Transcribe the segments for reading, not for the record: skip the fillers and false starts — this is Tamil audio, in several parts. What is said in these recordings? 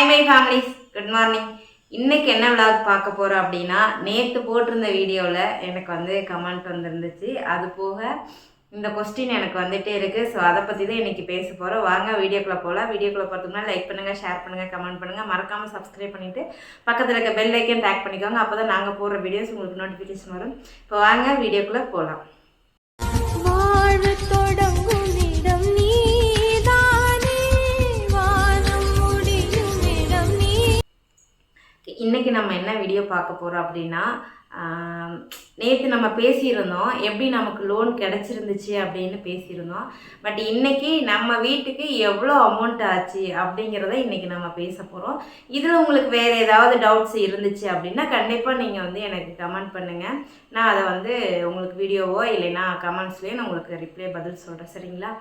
Hi my families, good morning. இன்றைக்கி என்ன விளாக் பார்க்க போகிறோம் அப்படின்னா, நேற்று போட்டிருந்த வீடியோவில் எனக்கு வந்து கமெண்ட் வந்துருந்துச்சு. அது போக இந்த கொஸ்டின் எனக்கு வந்துகிட்டே இருக்குது. ஸோ அதை பற்றி தான் இன்றைக்கி பேச போகிறோம். வாங்க வீடியோக்குள்ளே போகலாம். வீடியோக்குள்ளே போகிறதுக்குனா லைக் பண்ணுங்கள், ஷேர் பண்ணுங்கள், கமெண்ட் பண்ணுங்கள். மறக்காமல் சப்ஸ்கிரைப் பண்ணிவிட்டு பக்கத்தில் இருக்க பெல் ஐக்கன் டேக் பண்ணிக்கோங்க. அப்போ தான் நாங்கள் போடுற வீடியோஸ் உங்களுக்கு நோட்டிஃபிகேஷன் வரும். இப்போ வாங்க வீடியோக்குள்ளே போகலாம். இன்றைக்கி நம்ம என்ன வீடியோ பார்க்க போகிறோம் அப்படின்னா, நேற்று நம்ம பேசியிருந்தோம் எப்படி நமக்கு லோன் கிடச்சிருந்துச்சு அப்படின்னு பேசியிருந்தோம். பட் இன்றைக்கி நம்ம வீட்டுக்கு எவ்வளோ அமௌண்ட் ஆச்சு அப்படிங்கிறத இன்றைக்கி நம்ம பேச போகிறோம். இதில் உங்களுக்கு வேறு ஏதாவது டவுட்ஸ் இருந்துச்சு அப்படின்னா கண்டிப்பாக நீங்கள் வந்து எனக்கு கமெண்ட் பண்ணுங்கள். நான் அதை வந்து உங்களுக்கு வீடியோவோ இல்லைன்னா கமெண்ட்ஸ்லேயே நான் உங்களுக்கு ரிப்ளை பதில் சொல்கிறேன், சரிங்களா?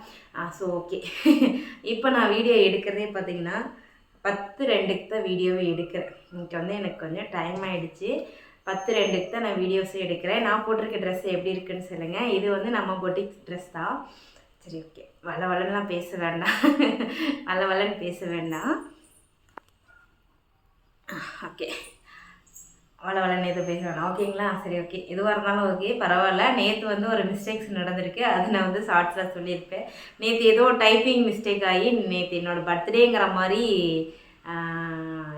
So okay. இப்போ நான் வீடியோ எடுக்கிறதே பார்த்திங்கன்னா 10:02க்கு தான் வீடியோவை எடுக்கிறேன். இன்றைக்கி வந்து எனக்கு கொஞ்சம் டைம் ஆகிடுச்சு. 10:02க்கு தான் நான் வீடியோஸே எடுக்கிறேன். நான் போட்டிருக்க ட்ரெஸ் எப்படி இருக்குன்னு சொல்லுங்கள். இது வந்து நம்ம பொட்டிக் ட்ரெஸ் தான். சரி, ஓகே. வளவலன்னுலாம் பேச வேண்டாம். வளவலன்னு பேச வேண்டாம். ஓகே, வளவலன்னு எதுவும் பேச வேண்டாம், ஓகேங்களா? சரி, ஓகே. எதுவாக இருந்தாலும் ஓகே, பரவாயில்ல. நேற்று வந்து ஒரு மிஸ்டேக்ஸ் நடந்திருக்கு. அது நான் வந்து ஷார்ட்ஸில் சொல்லியிருப்பேன். நேற்று ஏதோ டைப்பிங் மிஸ்டேக் ஆகி நேற்று என்னோடய பர்த்டேங்கிற மாதிரி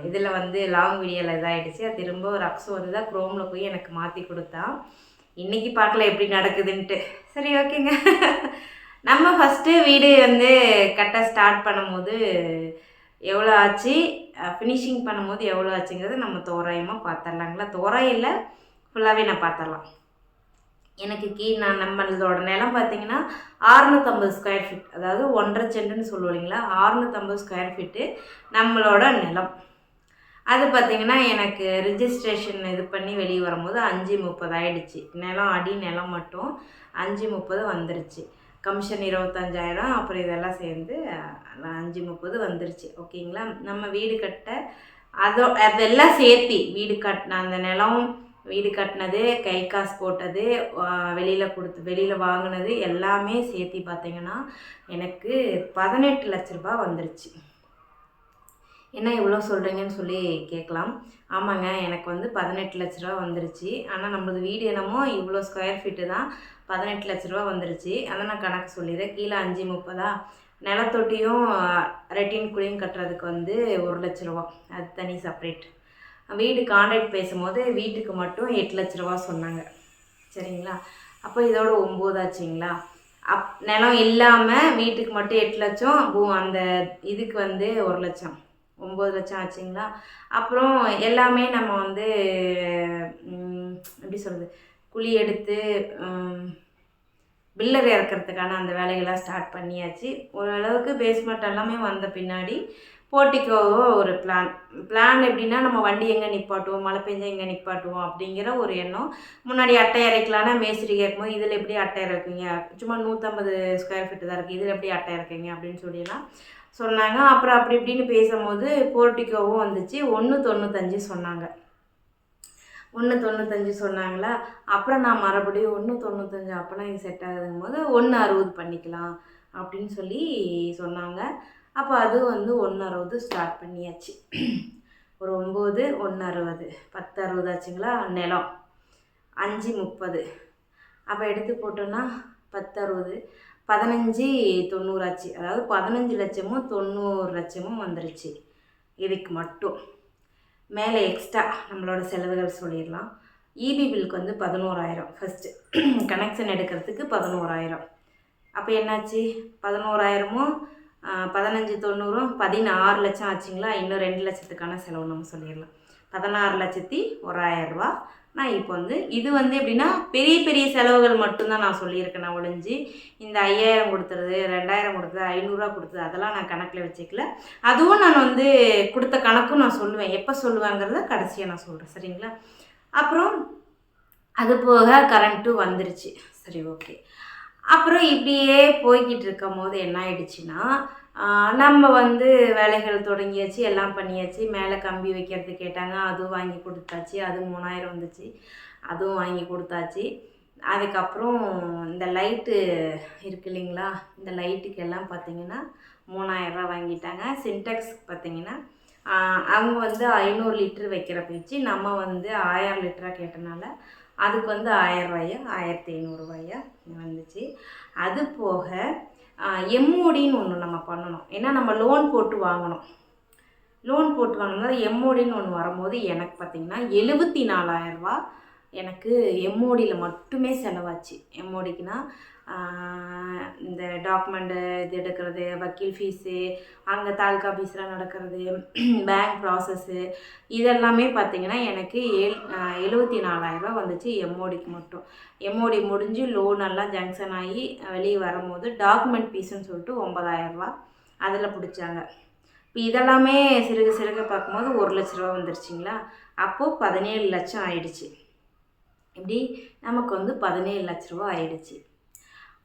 இதில் வந்து லாங் வீடியோவில் இதாகிடுச்சு. அது திரும்ப ஒரு அக்ஸோ வந்து தான் க்ரோமில் போய் எனக்கு மாற்றி கொடுத்தான். இன்றைக்கி பார்க்கல எப்படி நடக்குதுன்ட்டு. சரி, ஓகேங்க. நம்ம ஃபஸ்ட்டு வீடு வந்து கட்ட ஸ்டார்ட் பண்ணும்போது எவ்வளோ ஆச்சு, ஃபினிஷிங் பண்ணும்போது எவ்வளோ ஆச்சுங்கிறது நம்ம தோராயமாக பார்த்துடலாங்களா? தோராயம் இல்லை, ஃபுல்லாகவே நான் பார்த்துடலாம். எனக்கு நம்மளோட நிலம் பார்த்திங்கன்னா 650 ஸ்கொயர் ஃபீட், அதாவது 1.5 சென்ட்டுன்னு சொல்லுவோம் இல்லைங்களா? 650 ஸ்கொயர் ஃபீட்டு நம்மளோட நிலம். அது பார்த்திங்கன்னா எனக்கு ரிஜிஸ்ட்ரேஷன் இது பண்ணி வெளியே வரும்போது 5:30 ஆகிடுச்சு. நிலம் அடி நிலம் மட்டும் 5:30 வந்துருச்சு. கமிஷன் 25,000, அப்புறம் இதெல்லாம் சேர்ந்து 5:30 வந்துருச்சு, ஓகேங்களா? நம்ம வீடு கட்ட அதெல்லாம் சேர்த்தி வீடு கட்டின அந்த நிலம், வீடு கட்டினது, கை காசு போட்டது, வெளியில் வாங்கினது எல்லாமே சேர்த்தி பார்த்திங்கன்னா எனக்கு 18 லட்ச ரூபா வந்துருச்சு. என்ன இவ்வளோ சொல்கிறீங்கன்னு சொல்லி கேட்கலாம். ஆமாங்க, எனக்கு வந்து 18 லட்ச ரூபா வந்துருச்சு. ஆனால் நம்மளது வீடு என்னமோ இவ்வளோ ஸ்கொயர் ஃபீட்டு தான், 18 லட்ச ரூபா வந்துருச்சு. அதை நான் கணக்கு சொல்லிடுறேன். கீழே 5:30, நிலத்தொட்டியும் ரெட்டின் குழியும் கட்டுறதுக்கு வந்து 1 லட்ச ரூபா, அது தனி செப்ரேட். வீடு கான்ட்ராக்ட் பேசும்போது வீட்டுக்கு மட்டும் 8 லட்ச ரூபா சொன்னாங்க, சரிங்களா? அப்போ இதோட 9 ஆச்சுங்களா? நிலம் இல்லாமல் வீட்டுக்கு மட்டும் 8 லட்சம், அந்த இதுக்கு வந்து 1 லட்சம், 9 லட்சம் ஆச்சுங்களா? அப்புறம் எல்லாமே நம்ம வந்து எப்படி சொல்கிறது, குழி எடுத்து பில்லர் இறக்கிறதுக்கான அந்த வேலைகள்லாம் ஸ்டார்ட் பண்ணியாச்சு. ஓரளவுக்கு பேஸ்மெண்ட் எல்லாமே வந்த பின்னாடி போர்ட்டிக்கோவோ ஒரு பிளான் எப்படின்னா, நம்ம வண்டி எங்கே நிப்பாட்டுவோம், மழை பெஞ்சா எங்கே நிப்பாட்டுவோம் அப்படிங்கிற ஒரு எண்ணம். முன்னாடி அட்டை இறக்கலான்னா மேஸ்திரி கேட்கும்போது இதில் எப்படி அட்டை இறக்குங்க, சும்மா 150 ஸ்கொயர் ஃபீட்டு தான் இருக்குது, இதில் எப்படி அட்டை இறக்குங்க அப்படின்னு சொல்லிலாம் சொன்னாங்க. அப்புறம் அப்படி இப்படின்னு பேசும்போது போர்ட்டிக்கோவும் வந்துச்சு. 1.95 சொன்னாங்க. 1.95 சொன்னாங்களா? அப்புறம் நான் மறுபடியும் 1.95 அப்போனா இது செட் ஆகுதுங்கும் போது 1.60 பண்ணிக்கலாம் அப்படின்னு சொல்லி சொன்னாங்க. அப்போ அது வந்து 1.60 ஸ்டார்ட் பண்ணியாச்சு. ஒரு 9, 1.60, 10.60 ஆச்சுங்களா? நிலம் 5:30. அப்போ எடுத்து போட்டோன்னா 10.60, 15,90 ஆச்சு. அதாவது 15 லட்சமும் 90 லட்சமும் வந்துருச்சு இதுக்கு மட்டும். மேலே எக்ஸ்ட்ரா நம்மளோட செலவுகள் சொல்லிடலாம். இபி பில்லுக்கு வந்து 11,000 ஃபஸ்ட்டு கனெக்ஷன் எடுக்கிறதுக்கு 11,000. அப்போ என்னாச்சு? 11,000மும் 15,90 16 லட்சம் ஆச்சுங்களா? இன்னும் 2 லட்சத்துக்கான செலவு நம்ம சொல்லிடலாம். 16,01,000 ரூபா. நான் இப்போ வந்து இது வந்து எப்படின்னா பெரிய பெரிய செலவுகள் மட்டும்தான் நான் சொல்லியிருக்கேன். நான் ஒழிஞ்சு இந்த 5,000 கொடுத்துறது, 2,000 கொடுத்தது, 500 கொடுத்தது அதெல்லாம் நான் கணக்கில் வச்சுக்கல. அதுவும் நான் வந்து கொடுத்த கணக்கும் நான் சொல்லுவேன். எப்போ சொல்லுவேங்கிறத கடைசியாக நான் சொல்கிறேன், சரிங்களா? அப்புறம் அது போக கரண்ட்டும் வந்துருச்சு. சரி, ஓகே. அப்புறம் இப்படியே போய்கிட்டு இருக்கும் போது என்ன ஆயிடுச்சுன்னா, நம்ம வந்து வேலைகள் தொடங்கியாச்சு, எல்லாம் பண்ணியாச்சு. மேலே கம்பி வைக்கிறது கேட்டாங்க, அதுவும் வாங்கி கொடுத்தாச்சு. அது 3,000 வந்துச்சு, அதுவும் வாங்கி கொடுத்தாச்சு. அதுக்கப்புறம் இந்த லைட்டு இருக்குது இல்லைங்களா? இந்த லைட்டுக்கு எல்லாம் பார்த்திங்கன்னா 3,000 ரூபா வாங்கிட்டாங்க. சின்டெக்ஸ் பார்த்திங்கன்னா அவங்க வந்து 500 லிட்டர் வைக்கிற ஃப்ரிட்ஜு, நம்ம வந்து 1000 லிட்டராக கேட்டனால அதுக்கு வந்து 1000 ரூபாயா 1500 ரூபாயா வந்துச்சு. அது போக எம்ஓடின்னு ஒன்று நம்ம பண்ணணும். ஏன்னா நம்ம லோன் போட்டு வாங்கணும். லோன் போட்டு வாங்கினதால் எம்ஓடின்னு ஒன்று வரும்போது எனக்கு பார்த்திங்கன்னா 74,000 ரூபா எனக்கு எம்ஓடியில் மட்டுமே செலவாச்சு. எம்ஓடிக்குன்னா இந்த டாக்குமெண்ட்டு இது எடுக்கிறது, வக்கீல் ஃபீஸு, அங்கே தாலுக்கா ஆஃபீஸில் நடக்கிறது, பேங்க் ப்ராசஸ்ஸு, இதெல்லாமே பார்த்திங்கன்னா எனக்கு 74,000 ரூபா வந்துச்சு எம்ஓடிக்கு மட்டும். எம்ஓடி முடிஞ்சு லோனெல்லாம் ஜங்ஷன் ஆகி வெளியே வரும்போது டாக்குமெண்ட் ஃபீஸுன்னு சொல்லிட்டு 9,000 ரூபா அதில் பிடிச்சாங்க. இப்போ இதெல்லாமே சிறுக சிறுக பார்க்கும்போது 1,00,000 ரூபா வந்துருச்சிங்களா. அப்போது 17 லட்சம் ஆயிடுச்சு. இப்படி நமக்கு வந்து 17 லட்ச ரூபா ஆயிடுச்சு.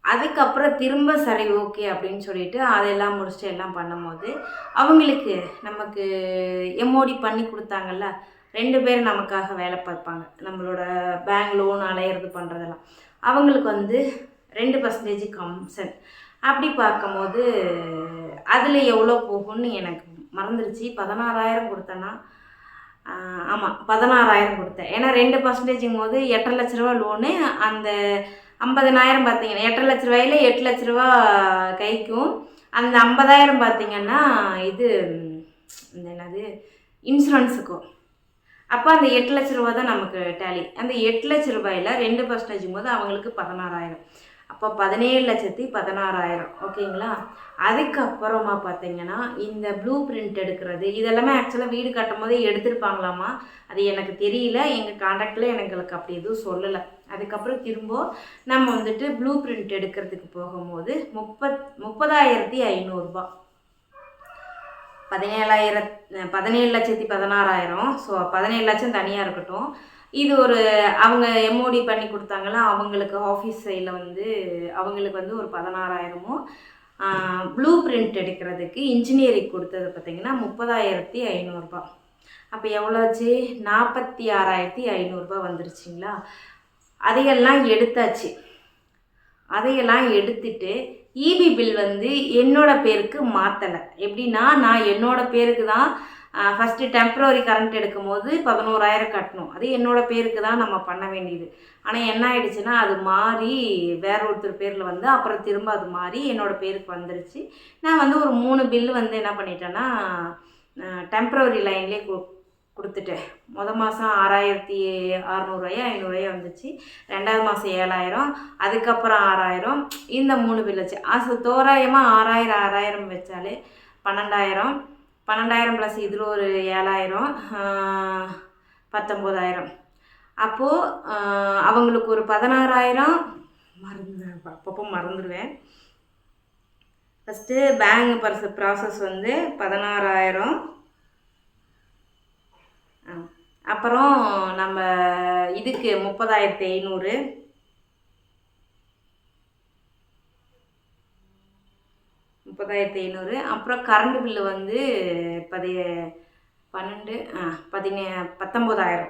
அதுக்கப்புறம் திரும்ப சரி ஓகே அப்படின்னு சொல்லிட்டு அதெல்லாம் முடிச்சுட்டு எல்லாம் பண்ணும்போது அவங்களுக்கு நமக்கு எம்ஓடி பண்ணி கொடுத்தாங்கல்ல, 2 பேர் நமக்காக வேலை பார்ப்பாங்க, நம்மளோட பேங்க் லோன் அலையிறது பண்ணுறதெல்லாம். அவங்களுக்கு வந்து 2% கமிஷன். அப்படி பார்க்கும்போது அதில் எவ்வளோ போகும்னு எனக்கு மறந்துடுச்சு. 16,000 கொடுத்தேன்னா, ஆமாம் 16,000 கொடுத்தேன். ஏன்னா 2%ங்கும் போது 8,5 லட்ச ரூபா லோனு, அந்த 50,000 பார்த்தீங்கன்னா 8,5 லட்ச ரூபாயில் 8 லட்ச ரூபா கைக்கும், அந்த 50,000 பார்த்தீங்கன்னா இது இந்த என்னது இன்சூரன்ஸுக்கும். அப்போ அந்த 8 லட்ச ரூபா தான் நமக்கு டேலி. அந்த 8 லட்ச ரூபாயில் 2% போது அவங்களுக்கு 16,000. அப்போ 17,16,000 ஓகேங்களா. அதுக்கப்புறமா பார்த்தீங்கன்னா இந்த ப்ளூ பிரிண்ட் எடுக்கிறது இதெல்லாமே ஆக்சுவலாக வீடு கட்டும் போதே எடுத்துருப்பாங்களாமா, அது எனக்கு தெரியல. எங்கள் கான்டாக்டில் எங்களுக்கு அப்படி எதுவும் சொல்லலை. அதுக்கப்புறம் திரும்ப நம்ம வந்துட்டு ப்ளூ பிரிண்ட் எடுக்கிறதுக்கு போகும்போது 30,500 ரூபா, 17,16,000. ஸோ 17 லட்சம் தனியாக இருக்கட்டும். இது ஒரு அவங்க எம்ஓடி பண்ணி கொடுத்தாங்களா, அவங்களுக்கு ஆஃபீஸ் சைடில் வந்து அவங்களுக்கு வந்து ஒரு 16,000மும், ப்ளூ பிரிண்ட் எடுக்கிறதுக்கு இன்ஜினியரிங் கொடுத்தது பார்த்திங்கன்னா 30,500 ரூபா. அப்போ எவ்வளோச்சு 46,500 ரூபா வந்துருச்சிங்களா. அதையெல்லாம் எடுத்தாச்சு. அதையெல்லாம் எடுத்துட்டு இபி பில் வந்து என்னோட பேருக்கு மாற்றலை. எப்படின்னா நான் என்னோட பேருக்கு தான் ஃபஸ்ட்டு டெம்ப்ரவரி கரண்ட் எடுக்கும் போது 11,000 கட்டணும். அது என்னோடய பேருக்கு தான் நம்ம பண்ண வேண்டியது. ஆனால் என்ன ஆகிடுச்சுன்னா அது மாறி வேற ஒருத்தர் பேரில் வந்து அப்புறம் திரும்ப அது மாறி என்னோடய பேருக்கு வந்துருச்சு. நான் வந்து ஒரு 3 பில்லு வந்து என்ன பண்ணிட்டேன்னா டெம்ப்ரவரி லைன்லேயே கொடுத்துட்டேன். மாதம் 6,600 500 வந்துச்சு. 2வது மாதம் 7,000, அதுக்கப்புறம் 6,000, இந்த 3 பில் வச்சு தோராயமாக 6,000 வச்சாலே 12,000 ப்ளஸ் இதில் ஒரு 7,000, 19,000. அப்போது அவங்களுக்கு ஒரு 16,000 அப்பப்போ மறந்துடுவேன். ஃபஸ்ட்டு பேங்க் ப்ராசஸ் வந்து 16,000, அப்புறம் நம்ம இதுக்கு 30,500, அப்புறம் கரண்ட் பில்லு வந்து 19,000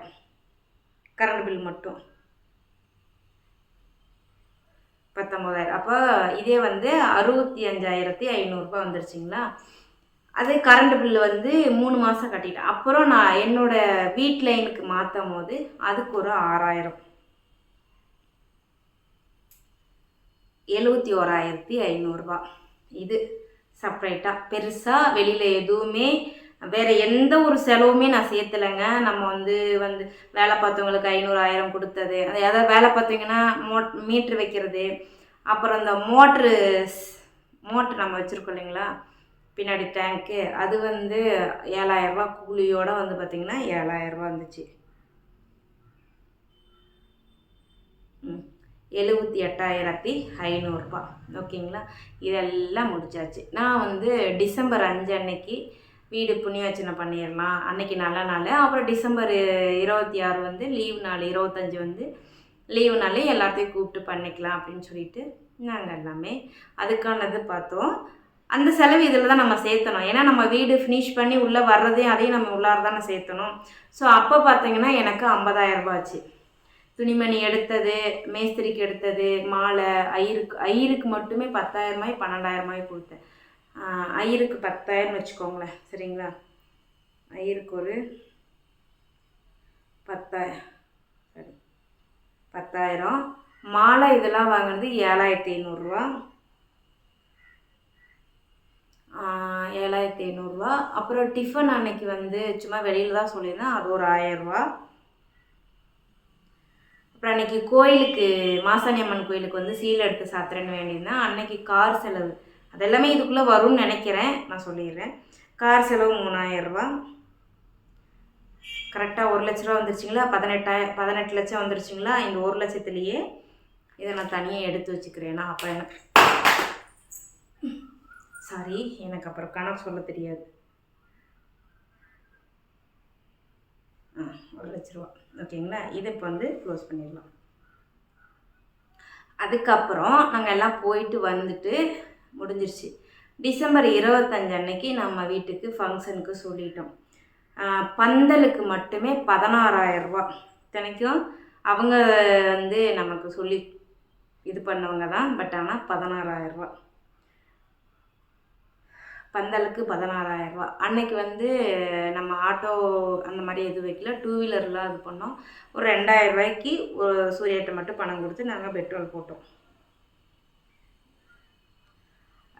கரண்ட் பில் மட்டும் 19,000. அப்போ இதே வந்து 65,500 ரூபா வந்துருச்சிங்களா. அது கரண்ட் பில்லு வந்து 3 மாதம் கட்டிட்டேன். அப்புறம் நான் என்னோடய வீட் லைனுக்கு மாற்றும் போது அதுக்கு ஒரு 6,000, 71,500 ரூபா. இது செப்ரேட்டாக பெருசாக வெளியில் எதுவுமே வேறு எந்த ஒரு செலவுமே நான் சேர்த்தலைங்க. நம்ம வந்து வேலை பார்த்தவங்களுக்கு 500,000 கொடுத்தது, அது எதாவது வேலை பார்த்தீங்கன்னா மீட்ரு வைக்கிறது, அப்புறம் இந்த மோட்ரு நம்ம வச்சுருக்கோம் இல்லைங்களா பின்னாடி டேங்க்கு, அது வந்து 7,000 ரூபா கூலியோடு வந்து பார்த்திங்கன்னா 7,000 ரூபா வந்துச்சு. 78,500 ரூபா ஓகேங்களா. இதெல்லாம் முடிச்சாச்சு. நான் வந்து டிசம்பர் 5 அன்னைக்கு வீடு புண்ணியாச்சனை பண்ணிடலாம், அன்னைக்கு நல்ல நாள். அப்புறம் டிசம்பர் 26 வந்து லீவ் நாள், 25 வந்து லீவு நாள், எல்லாத்தையும் கூப்பிட்டு பண்ணிக்கலாம் அப்படின்னு சொல்லிட்டு நாங்கள் எல்லாமே அதுக்கானது பார்த்தோம். அந்த செலவு இதில் தான் நம்ம சேர்த்தணும். ஏன்னா நம்ம வீடு ஃபினிஷ் பண்ணி உள்ளே வர்றதையும் அதையும் நம்ம உள்ளார தானே சேர்த்தணும். ஸோ அப்போ பார்த்தீங்கன்னா எனக்கு 50,000 ரூபா ஆச்சு. துணிமணி எடுத்தது, மேஸ்திரிக்கு எடுத்தது, மாலை, ஐயருக்கு மட்டுமே 10,000 12,000 கொடுத்தேன். ஐயருக்கு 10,000 வச்சுக்கோங்களேன், சரிங்களா. ஐயருக்கு ஒரு 10,000. மாலை இதெல்லாம் வாங்கினது 7,500 7,500. அப்புறம் டிஃபன் அன்னைக்கு வந்து சும்மா வெளியில் தான் சொல்லியிருந்தேன், அது ஒரு 1000. அப்புறம் அன்றைக்கி கோயிலுக்கு மாசாணி அம்மன் கோயிலுக்கு வந்து சீலை எடுத்து சாத்துறேன்னு வேண்டியிருந்தேன். அன்னைக்கு கார் செலவு அதெல்லாமே இதுக்குள்ளே வரும்னு நினைக்கிறேன், நான் சொல்லிடுறேன். கார் செலவு 3000. கரெக்டாக 1 லட்ச ரூபா வந்துருச்சுங்களா, 18 லட்சம் வந்துருச்சுங்களா. இந்த 1 லட்சத்துலேயே இதை நான் தனியாக எடுத்து வச்சுக்கிறேன்னா அப்புறம் எனக்கு அப்புறம் கணக்கு சொல்ல தெரியாது. 1 லட்ச ரூபா ஓகேங்களா. இதை இப்போ வந்து க்ளோஸ் பண்ணிடலாம். அதுக்கப்புறம் நாங்கள் எல்லாம் போயிட்டு வந்துட்டு முடிஞ்சிருச்சு. டிசம்பர் 25 அன்னைக்கு நம்ம வீட்டுக்கு ஃபங்க்ஷனுக்கு சொல்லிட்டோம். பந்தலுக்கு மட்டுமே 16,000. இத்தனைக்கும் அவங்க வந்து நமக்கு சொல்லி இது பண்ணவங்க தான், பட் ஆனால் 16,000 பந்தலுக்கு 16,000. அன்னைக்கு வந்து நம்ம ஆட்டோ அந்த மாதிரி எதுவும் வைக்கல, 2 வீலர்லாம் இது பண்ணோம். ஒரு 2,000 ரூபாய்க்கு ஒரு சூர்யாட்ட மட்டும் பணம் கொடுத்து நாங்கள் பெட்ரோல் போட்டோம்,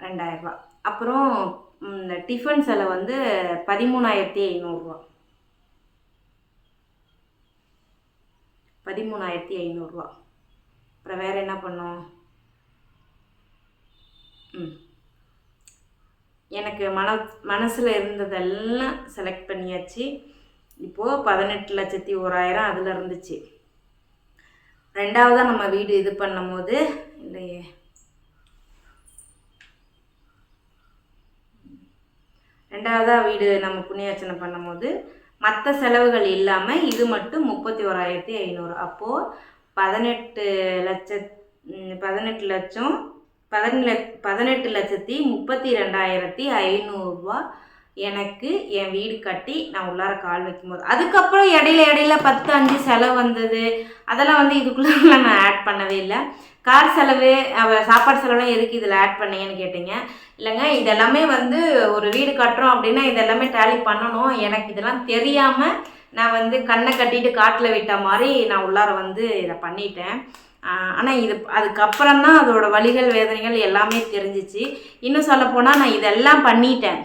2,000. அப்புறம் இந்த டிஃபன் செலவு வந்து 13,500. 13,500. அப்புறம் வேறு என்ன பண்ணோம்? எனக்கு மனசில் இருந்ததெல்லாம் செலக்ட் பண்ணியாச்சு. இப்போது 18,01,000 அதில் இருந்துச்சு. ரெண்டாவதாக நம்ம வீடு இது பண்ணும் போது இல்லையே, ரெண்டாவதாக வீடு நம்ம புண்ணியார்ச்சனை பண்ணும் போது மற்ற செலவுகள் இல்லாமல் இது மட்டும் 31,500. அப்போது 18,32,500 எனக்கு என் வீடு கட்டி நான் உள்ளார கால் வைக்கும்போது. அதுக்கப்புறம் இடையில 10-5 செலவு வந்தது, அதெல்லாம் வந்து இதுக்குள்ளே நான் ஆட் பண்ணவே இல்லை. கார் செலவு, சாப்பாடு செலவுலாம் எதுக்கு இதில் ஆட் பண்ணீங்கன்னு கேட்டீங்க. இல்லைங்க, இதெல்லாமே வந்து ஒரு வீடு கட்டுறோம் அப்படின்னா இதெல்லாமே டேலி பண்ணணும். எனக்கு இதெல்லாம் தெரியாமல் நான் வந்து கண்ணை கட்டிட்டு காட்டில் விட்ட மாதிரி நான் உள்ளார வந்து இதை பண்ணிட்டேன். ஆனால் இது அதுக்கப்புறம் தான் அதோட வலிகள் வேதனைகள் எல்லாமே தெரிஞ்சிச்சு. இன்னும் சொல்லப்போனால் நான் இதெல்லாம் பண்ணிட்டேன்.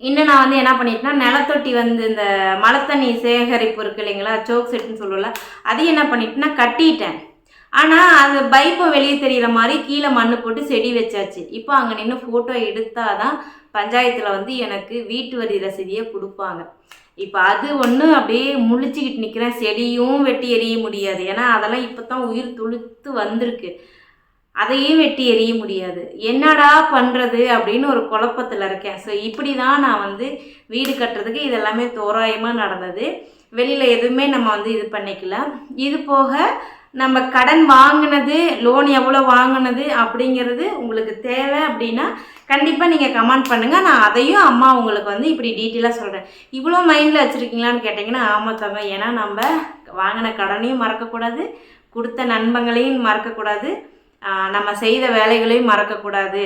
இன்னும் நான் வந்து என்ன பண்ணிட்டேன்னா, நிலத்தொட்டி வந்து இந்த மழை தண்ணி சேகரிப்பு இருக்குது இல்லைங்களா, சோக் செட்டுன்னு சொல்லுவோம்ல, அதையும் என்ன பண்ணிட்டேன்னா கட்டிட்டேன். ஆனால் அது பைப்பை வெளியே தெரிகிற மாதிரி கீழே மண் போட்டு செடி வச்சாச்சு. இப்போ அங்கே நின்று ஃபோட்டோ எடுத்தால் தான் பஞ்சாயத்தில் வந்து எனக்கு வீட்டு வரி ரசீதியை கொடுப்பாங்க. இப்போ அது ஒன்று அப்படியே முழிச்சிக்கிட்டு நிற்கிறேன். செடியும் வெட்டி எறிய முடியாது, ஏன்னா அதெல்லாம் இப்போ தான் உயிர் துளுத்து வந்திருக்கு. அதையும் வெட்டி எறிய முடியாது. என்னடா பண்ணுறது அப்படின்னு ஒரு குழப்பத்தில் இருக்கேன். ஸோ இப்படி தான் நான் வந்து வீடு கட்டுறதுக்கு இதெல்லாமே தோராயமாக நடந்தது. வெளியில் எதுவுமே நம்ம வந்து இது பண்ணிக்கல. இது போக நம்ம கடன் வாங்கினது, லோன் எவ்வளோ வாங்கினது அப்படிங்கிறது உங்களுக்கு தேவை அப்படின்னா கண்டிப்பாக நீங்கள் கமெண்ட் பண்ணுங்கள். நான் அதையும் அம்மா உங்களுக்கு வந்து இப்படி டீட்டெயிலாக சொல்கிறேன். இவ்வளோ மைண்டில் வச்சுருக்கீங்களான்னு கேட்டிங்கன்னா ஆமாத்தாங்க. ஏன்னா நம்ம வாங்கின கடனையும் மறக்கக்கூடாது, கொடுத்த நண்பங்களையும் மறக்கக்கூடாது, நம்ம செய்த வேலைகளையும் மறக்கக்கூடாது,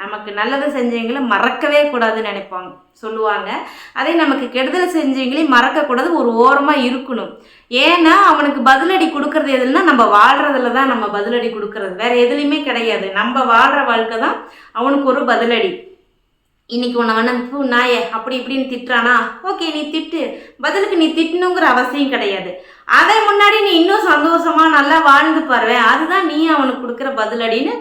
நமக்கு நல்லது செஞ்சவங்களை மறக்கவே கூடாதுன்னு நினைப்பாங்க சொல்லுவாங்க. அதே நமக்கு கெடுதல் செஞ்சவங்களையும் மறக்கக்கூடாது, ஒரு ஓரமாக இருக்கணும். ஏன்னா அவனுக்கு பதிலடி கொடுக்கறது எதுனா நம்ம வாழ்கிறதுல தான் நம்ம பதிலடி கொடுக்கறது, வேறு எதுலேயுமே கிடையாது. நம்ம வாழ்கிற வாழ்க்கை தான் அவனுக்கு ஒரு பதிலடி. இன்றைக்கி உன்னை வேணா நாய அப்படி இப்படின்னு திட்டுறானா, ஓகே நீ திட்டு, பதிலுக்கு நீ திட்டணுங்கிற அவசியம் கிடையாது. அதை முன்னாடி நீ இன்னும் சந்தோஷமாக நல்லா வாழ்ந்து பாருவேன், அதுதான் நீ அவனுக்கு கொடுக்குற பதிலடின்னு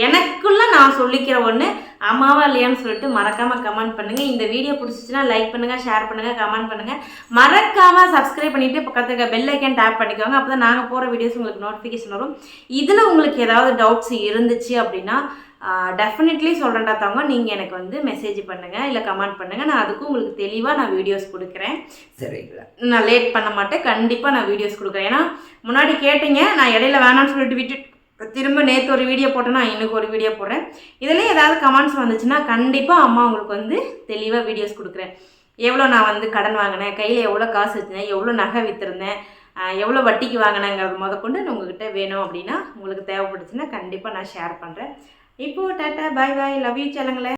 எனக்குள்ள நான் சொல்லிக்கிற ஒன்று. ஆமாவா இல்லையான்னு சொல்லிட்டு மறக்காமல் கமெண்ட் பண்ணுங்கள். இந்த வீடியோ பிடிச்சிச்சின்னா லைக் பண்ணுங்கள், ஷேர் பண்ணுங்கள், கமெண்ட் பண்ணுங்கள். மறக்காமல் சப்ஸ்கிரைப் பண்ணிவிட்டு பக்கத்தில் இருக்க பெல் ஐக்கன் டேப் பண்ணிக்கோங்க. அப்போ தான் நாங்கள் போகிற வீடியோஸ் உங்களுக்கு நோட்டிஃபிகேஷன் வரும். இதில் உங்களுக்கு ஏதாவது டவுட்ஸ் இருந்துச்சு அப்படின்னா டெஃபினெட்லி சொல்கிறேன்டா தவங்க, நீங்கள் எனக்கு வந்து மெசேஜ் பண்ணுங்கள், இல்லை கமெண்ட் பண்ணுங்கள். நான் அதுக்கும் உங்களுக்கு தெளிவாக நான் வீடியோஸ் கொடுக்குறேன். சரி, நான் லேட் பண்ண மாட்டேன், கண்டிப்பாக நான் வீடியோஸ் கொடுக்குறேன். ஏன்னா முன்னாடி கேட்டீங்க, நான் இடையில வேணான்னு சொல்லிட்டு விட்டு திரும்ப நேற்று ஒரு வீடியோ போட்டேன்னா இன்னைக்கு ஒரு வீடியோ போடுறேன். இதில் ஏதாவது கமெண்ட்ஸ் வந்துச்சுன்னா கண்டிப்பாக அம்மா உங்களுக்கு வந்து தெளிவாக வீடியோஸ் கொடுக்குறேன். எவ்வளோ நான் வந்து கடன் வாங்கினேன், கையில் எவ்வளோ காசு வச்சுருந்தேன், எவ்வளோ நகை விற்றுருந்தேன், எவ்வளோ வட்டிக்கு வாங்கினேங்கிறது முதற்கொண்டு உங்கள்கிட்ட வேணும் அப்படின்னா உங்களுக்கு தேவைப்பட்டுச்சுன்னா கண்டிப்பாக நான் ஷேர் பண்ணுறேன். இப்போது tata bye bye, love you சேலங்களே.